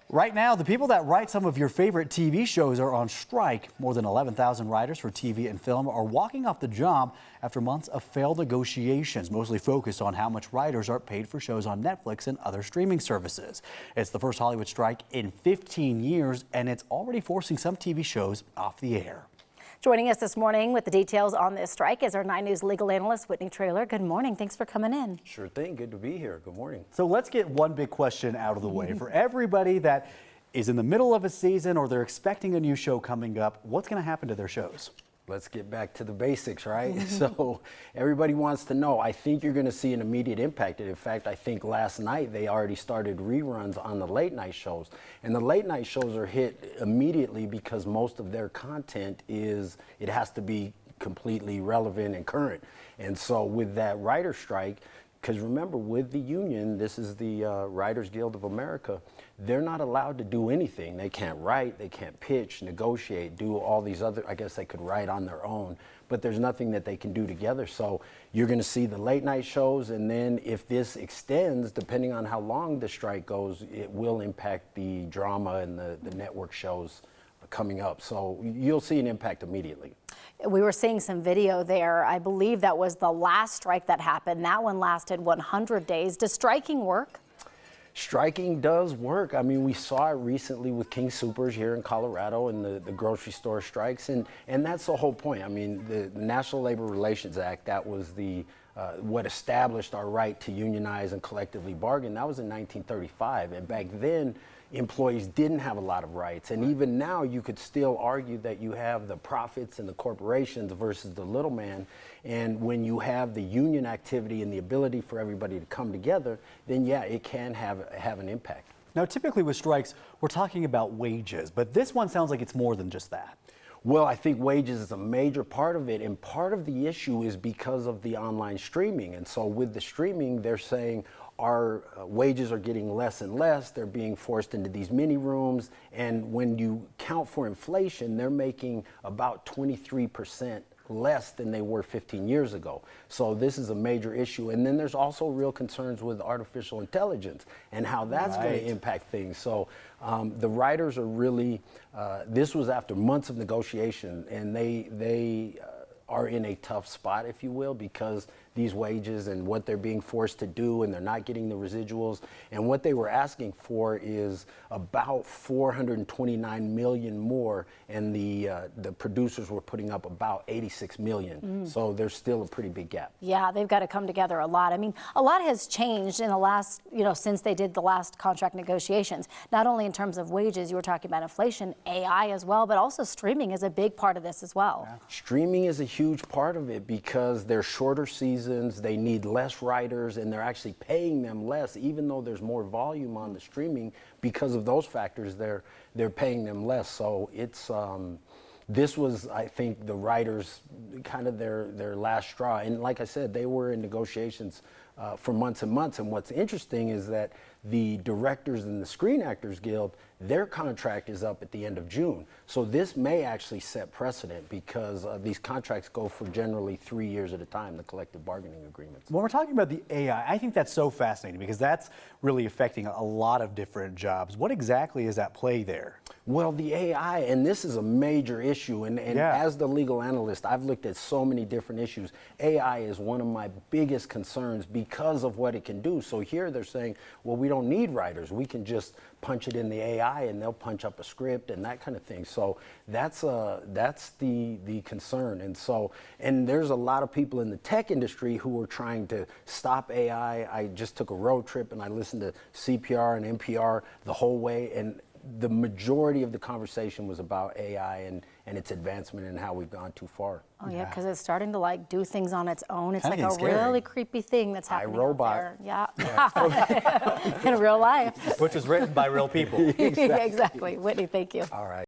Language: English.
Right now, the people that write some of your favorite TV shows are on strike. More than 11,000 writers for TV and film are walking off the job after months of failed negotiations, mostly focused on how much writers are paid for shows on Netflix and other streaming services. It's the first Hollywood strike in 15 years, and it's already forcing some TV shows off the air. Joining us this morning with the details on this strike is our 9 News legal analyst, Whitney Traylor. Good morning. Thanks for coming in. Sure thing. Good to be here. Good morning. So let's get one big question out of the way. For everybody that is in the middle of a season or they're expecting a new show coming up, what's going to happen to their shows? Let's get back to the basics, right? So everybody wants to know. I think you're going to see an immediate impact. In fact, I think last night they already started reruns on the late night shows. And the late night shows are hit immediately because most of their content it has to be completely relevant and current. And so with that writer strike, because remember, with the union, this is the Writers Guild of America, they're not allowed to do anything. They can't write, they can't pitch, negotiate, do all these other, I guess they could write on their own, but there's nothing that they can do together. So you're gonna see the late night shows, and then if this extends, depending on how long the strike goes, it will impact the drama and the network shows coming up. So you'll see an impact immediately. We were seeing some video there. I believe that was the last strike that happened. That one lasted 100 days. Does striking work? Striking does work. I mean, we saw it recently with King Soopers here in Colorado and the grocery store strikes, and that's the whole point. I mean, the National Labor Relations Act, that was what established our right to unionize and collectively bargain. That was in 1935, and back then, employees didn't have a lot of rights. And even now, you could still argue that you have the profits and the corporations versus the little man. And when you have the union activity and the ability for everybody to come together, then yeah, it can have an impact. Now, typically with strikes, we're talking about wages, but this one sounds like it's more than just that. Well, I think wages is a major part of it, and part of the issue is because of the online streaming. And so with the streaming, they're saying our wages are getting less and less. They're being forced into these mini rooms, and when you count for inflation, they're making about 23% less than they were 15 years ago. So this is a major issue. And then there's also real concerns with artificial intelligence and how that's going to impact things. So the writers are really, this was after months of negotiation, and they are in a tough spot, if you will, because these wages and what they're being forced to do, and they're not getting the residuals. And what they were asking for is about $429 million more, and the producers were putting up about $86 million. So there's still a pretty big gap. Yeah, they've got to come together a lot. I mean, a lot has changed in the last, since they did the last contract negotiations. Not only in terms of wages, you were talking about inflation, AI as well, but also streaming is a big part of this as well. Yeah. Streaming is a huge part of it because they're shorter seasons, they need less writers, and they're actually paying them less, even though there's more volume on the streaming. Because of those factors, they're paying them less. So it's this was, I think, the writers kind of their last straw. And like I said, they were in negotiations for months and months. And what's interesting is that the directors and the Screen Actors Guild, their contract is up at the end of June. So this may actually set precedent because these contracts go for generally 3 years at a time, the collective bargaining agreements. When we're talking about the AI, I think that's so fascinating because that's really affecting a lot of different jobs. What exactly is at play there? Well, the AI, and this is a major issue, and as the legal analyst, I've looked at so many different issues. AI is one of my biggest concerns because of what it can do. So here they're saying, well, we don't need writers. We can just punch it in the AI and they'll punch up a script and that kind of thing. So that's the concern. And there's a lot of people in the tech industry who are trying to stop AI. I just took a road trip and I listened to CPR and NPR the whole way, and the majority of the conversation was about AI and its advancement and how we've gone too far. Oh yeah, because it's starting to do things on its own. It's like a scary. Really creepy thing that's happening out there. Yeah, in real life. Which was written by real people. Exactly. Whitney, thank you. All right.